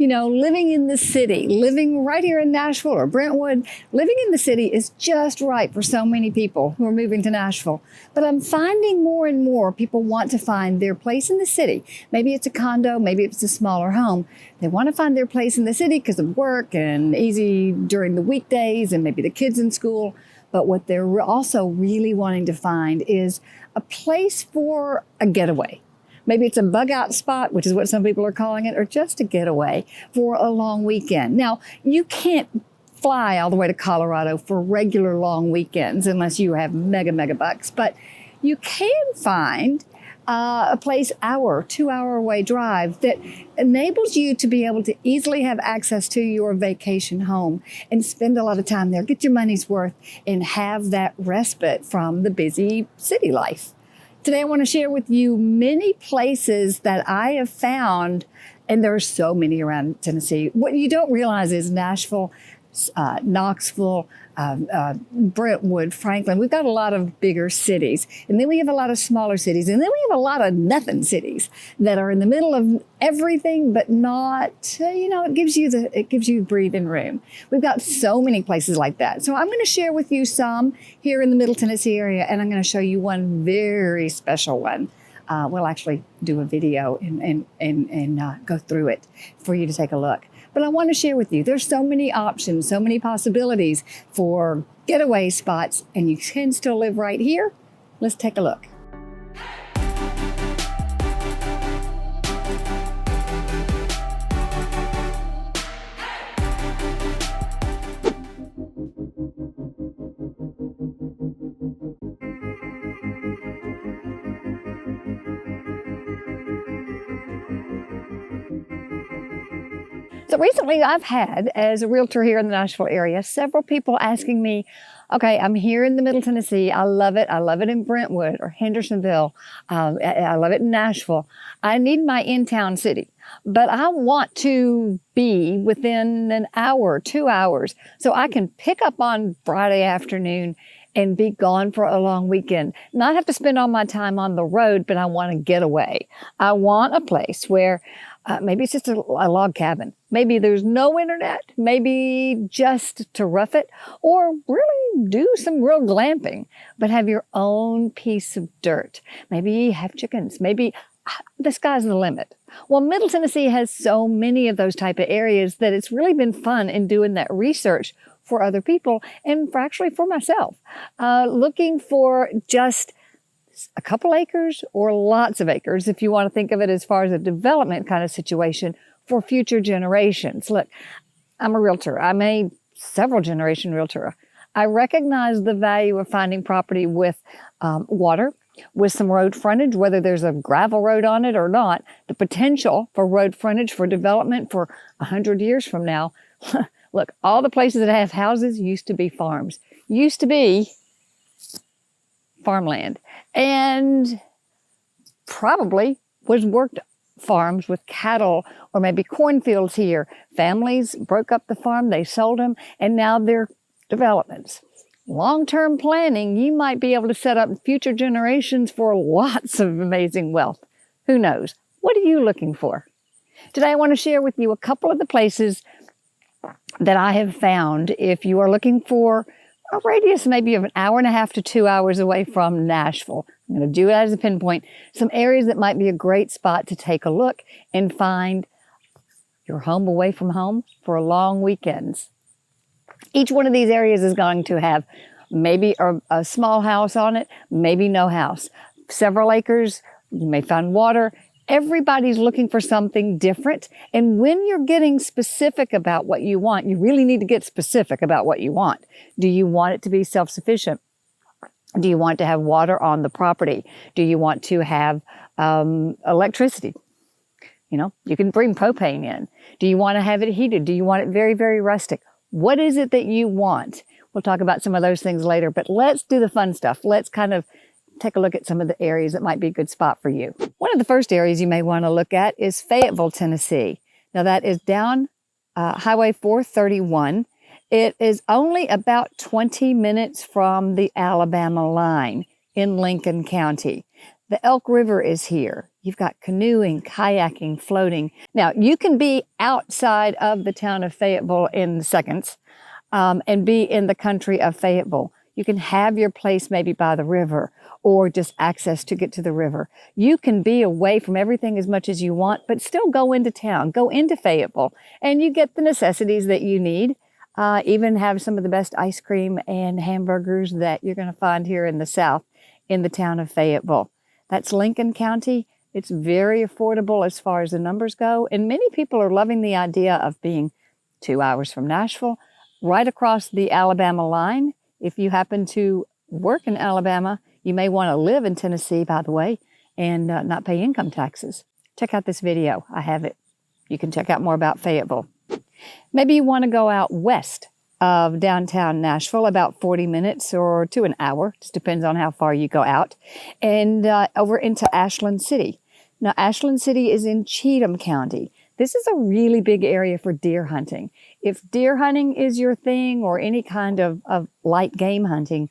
You know, living in the city, living right here in Nashville or Brentwood, living in the city is just right for so many people who are moving to Nashville. But I'm finding more and more people want to find their place in the city. Maybe it's a condo, maybe it's a smaller home. They want to find their place in the city because of work and easy during the weekdays and maybe the kids in school. But what they're also really wanting to find is a place for a getaway. Maybe it's a bug out spot, which is what some people are calling it, or just a getaway for a long weekend. Now, you can't fly all the way to Colorado for regular long weekends unless you have mega bucks, but you can find a place 2-hour away drive that enables you to be able to easily have access to your vacation home and spend a lot of time there, get your money's worth, and have that respite from the busy city life. Today, I want to share with you many places that I have found, and there are so many around Tennessee. What you don't realize is Nashville, Knoxville, Brentwood, Franklin. We've got a lot of bigger cities, and then we have a lot of smaller cities, and then we have a lot of nothing cities that are in the middle of everything, but not. It gives you breathing room. We've got so many places like that. So I'm going to share with you some here in the Middle Tennessee area, and I'm going to show you one very special one. We'll actually do a video and go through it for you to take a look. But I want to share with you, there's so many options, so many possibilities for getaway spots, and you can still live right here. Let's take a look. So recently I've had, as a realtor here in the Nashville area, several people asking me, okay, I'm here in the Middle Tennessee. I love it. I love it in Brentwood or Hendersonville. I love it in Nashville. I need my in-town city, but I want to be within an hour, 2 hours, so I can pick up on Friday afternoon and be gone for a long weekend. Not have to spend all my time on the road, but I want to get away. I want a place where maybe it's just a log cabin. Maybe there's no internet, maybe just to rough it, or really do some real glamping, but have your own piece of dirt. Maybe have chickens, maybe the sky's the limit. Well, Middle Tennessee has so many of those type of areas that it's really been fun in doing that research for other people and for myself, looking for just a couple acres or lots of acres, if you want to think of it as far as a development kind of situation for future generations. Look, I'm a realtor. I'm a several generation realtor. I recognize the value of finding property with water, with some road frontage, whether there's a gravel road on it or not, the potential for road frontage for development for 100 years from now. Look, all the places that have houses used to be farms, used to be farmland, and probably was worked farms with cattle or maybe cornfields here. Families broke up the farm, they sold them, and now they're developments. Long-term planning, you might be able to set up future generations for lots of amazing wealth. Who knows? What are you looking for? Today I want to share with you a couple of the places that I have found if you are looking for a radius maybe of an hour and a half to 2 hours away from Nashville. I'm going to do it as a pinpoint. Some areas that might be a great spot to take a look and find your home away from home for long weekends. Each one of these areas is going to have maybe a small house on it, maybe no house. Several acres, you may find water. Everybody's looking for something different. And when you're getting specific about what you want, you really need to get specific about what you want. Do you want it to be self-sufficient? Do you want to have water on the property? Do you want to have electricity? You can bring propane in. Do you want to have it heated? Do you want it very, very rustic? What is it that you want? We'll talk about some of those things later, but let's do the fun stuff. Let's kind of take a look at some of the areas that might be a good spot for you. One of the first areas you may want to look at is Fayetteville, Tennessee. Now that is down Highway 431. It is only about 20 minutes from the Alabama line in Lincoln County. The Elk River is here. You've got canoeing, kayaking, floating. Now, you can be outside of the town of Fayetteville in seconds and be in the country of Fayetteville. You can have your place maybe by the river or just access to get to the river. You can be away from everything as much as you want, but still go into town, go into Fayetteville, and you get the necessities that you need. Even have some of the best ice cream and hamburgers that you're going to find here in the South in the town of Fayetteville. That's Lincoln County. It's very affordable as far as the numbers go, and many people are loving the idea of being 2 hours from Nashville, right across the Alabama line. If you happen to work in Alabama, you may want to live in Tennessee, by the way, and not pay income taxes. Check out this video. I have it. You can check out more about Fayetteville. Maybe you want to go out west of downtown Nashville, about 40 minutes or to an hour, just depends on how far you go out, and over into Ashland City. Now, Ashland City is in Cheatham County. This is a really big area for deer hunting. If deer hunting is your thing or any kind of light game hunting,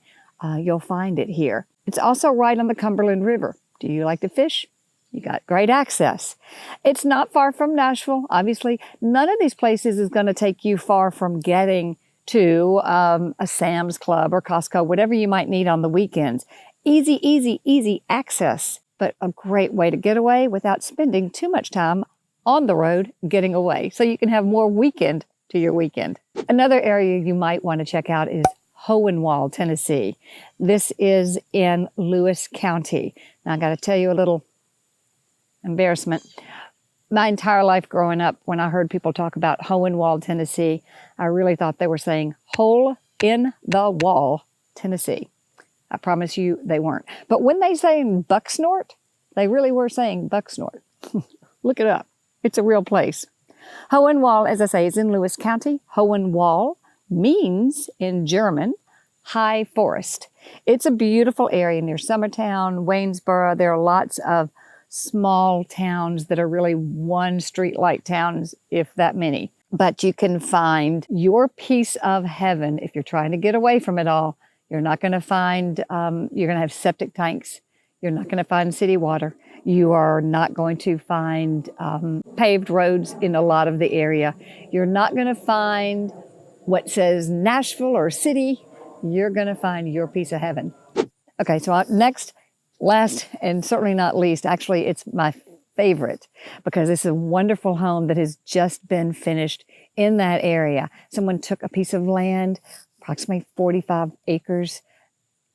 you'll find it here. It's also right on the Cumberland River. Do you like to fish? You got great access. It's not far from Nashville, obviously. None of these places is going to take you far from getting to a Sam's Club or Costco, whatever you might need on the weekends. Easy, easy, easy access, but a great way to get away without spending too much time on the road getting away, so you can have more weekend to your weekend. Another area you might want to check out is Hohenwald, Tennessee. This is in Lewis County. Now, I got to tell you a little embarrassment. My entire life growing up, when I heard people talk about Hohenwald, Tennessee, I really thought they were saying hole in the wall, Tennessee. I promise you they weren't. But when they say Bucksnort, they really were saying Bucksnort. Look it up. It's a real place. Hohenwald, as I say, is in Lewis County. Hohenwald means, in German, high forest. It's a beautiful area near Summertown, Waynesboro. There are lots of small towns that are really one street light towns, if that many. But you can find your piece of heaven if you're trying to get away from it all. You're not going to find, you're going to have septic tanks. You're not going to find city water. You are not going to find paved roads in a lot of the area. You're not going to find what says Nashville or city. You're going to find your piece of heaven. Okay, so next, last, and certainly not least, actually it's my favorite because it's a wonderful home that has just been finished in that area. Someone took a piece of land, approximately 45 acres,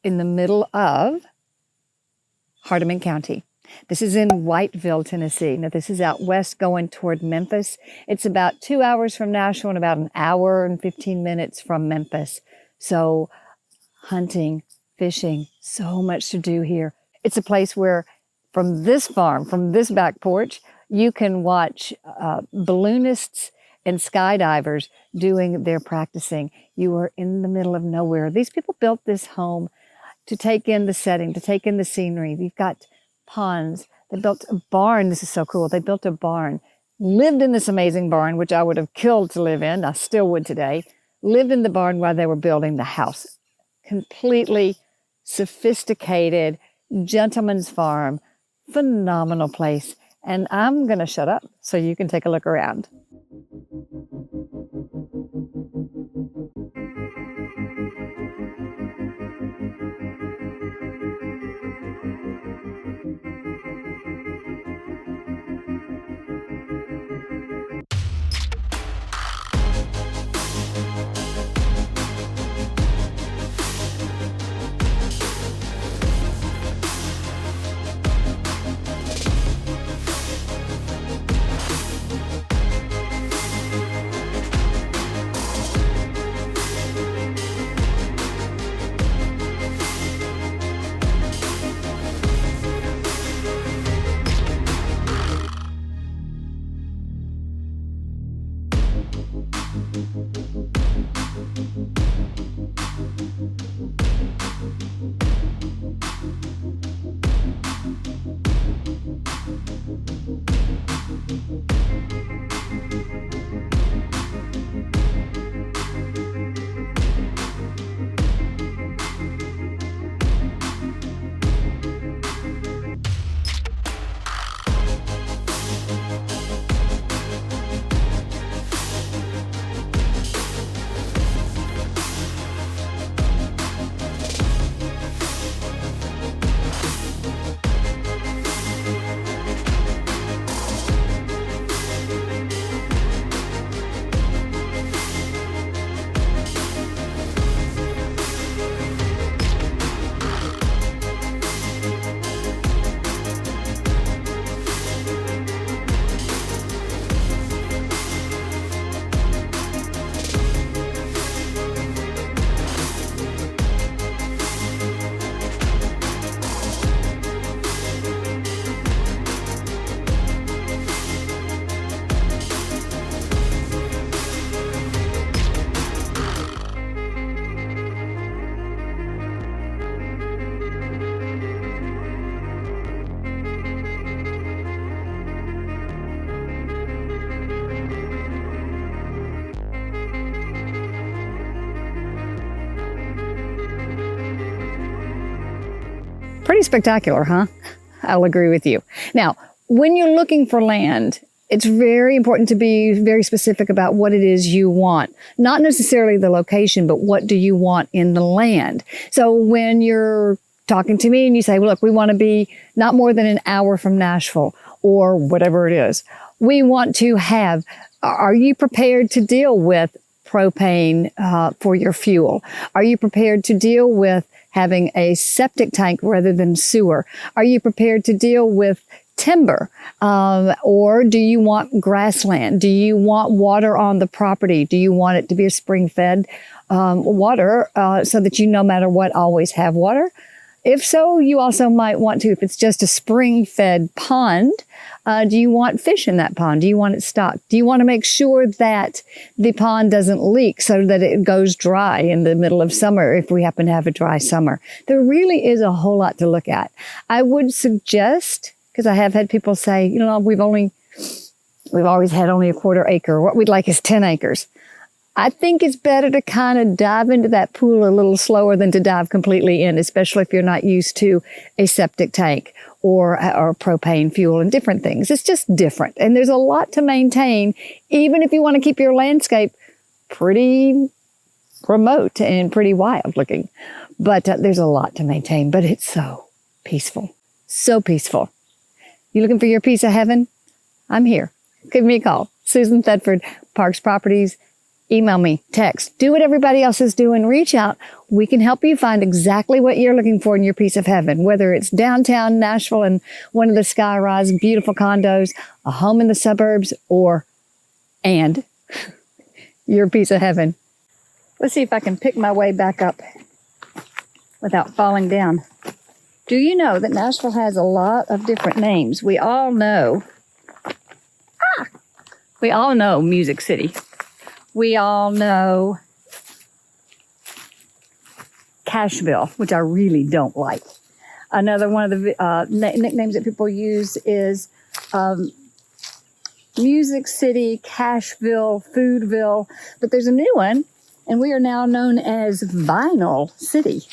in the middle of Hardeman County. This is in Whiteville, Tennessee. Now, this is out west going toward Memphis. It's about 2 hours from Nashville and about an hour and 15 minutes from Memphis. So hunting, fishing, so much to do here. It's a place where from this farm, from this back porch, you can watch balloonists and skydivers doing their practicing. You are in the middle of nowhere. These people built this home to take in the setting, to take in the scenery. You've got ponds. They built a barn. This is so cool. They built a barn, lived in this amazing barn, which I would have killed to live in. I still would today. Lived in the barn while they were building the house. Completely sophisticated gentleman's farm. Phenomenal place. And I'm going to shut up so you can take a look around. Pretty spectacular, huh? I'll agree with you. Now, when you're looking for land, it's very important to be very specific about what it is you want. Not necessarily the location, but what do you want in the land? So when you're talking to me and you say, well, look, we want to be not more than an hour from Nashville or whatever it is. We want to have, are you prepared to deal with propane for your fuel? Are you prepared to deal with having a septic tank rather than sewer? Are you prepared to deal with timber? Or do you want grassland? Do you want water on the property? Do you want it to be a spring-fed water so that you, no matter what, always have water? If so, you also might want to, if it's just a spring-fed pond, do you want fish in that pond? Do you want it stocked? Do you want to make sure that the pond doesn't leak so that it goes dry in the middle of summer if we happen to have a dry summer? There really is a whole lot to look at. I would suggest, because I have had people say, you know, we've always had only a quarter acre. What we'd like is 10 acres. I think it's better to kind of dive into that pool a little slower than to dive completely in, especially if you're not used to a septic tank or propane fuel and different things. It's just different. And there's a lot to maintain, even if you want to keep your landscape pretty remote and pretty wild looking. But there's a lot to maintain, but it's so peaceful, so peaceful. You looking for your piece of heaven? I'm here. Give me a call. Susan Thedford, Parks Properties. Email me, text, do what everybody else is doing, reach out. We can help you find exactly what you're looking for in your piece of heaven, whether it's downtown Nashville and one of the sky-rise beautiful condos, a home in the suburbs, and your piece of heaven. Let's see if I can pick my way back up without falling down. Do you know that Nashville has a lot of different names? We all know Music City. We all know Cashville, which I really don't like. Another one of the nicknames that people use is Music City, Cashville, Foodville. But there's a new one, and we are now known as Vinyl City.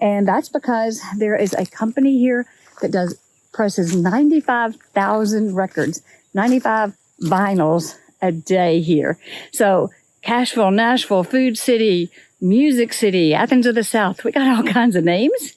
And that's because there is a company here that presses 95,000 records, 95 vinyls a day here. So Cashville, Nashville, Food City, Music City, Athens of the South. We got all kinds of names.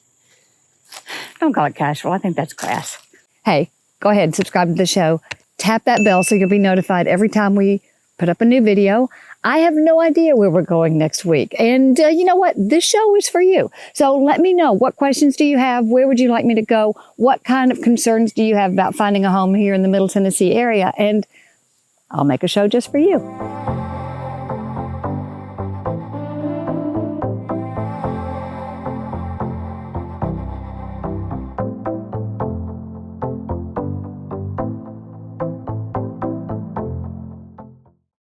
Don't call it Cashville. I think that's crass. Hey, go ahead and subscribe to the show. Tap that bell so you'll be notified every time we put up a new video. I have no idea where we're going next week. And you know what? This show is for you. So let me know. What questions do you have? Where would you like me to go? What kind of concerns do you have about finding a home here in the Middle Tennessee area? And I'll make a show just for you.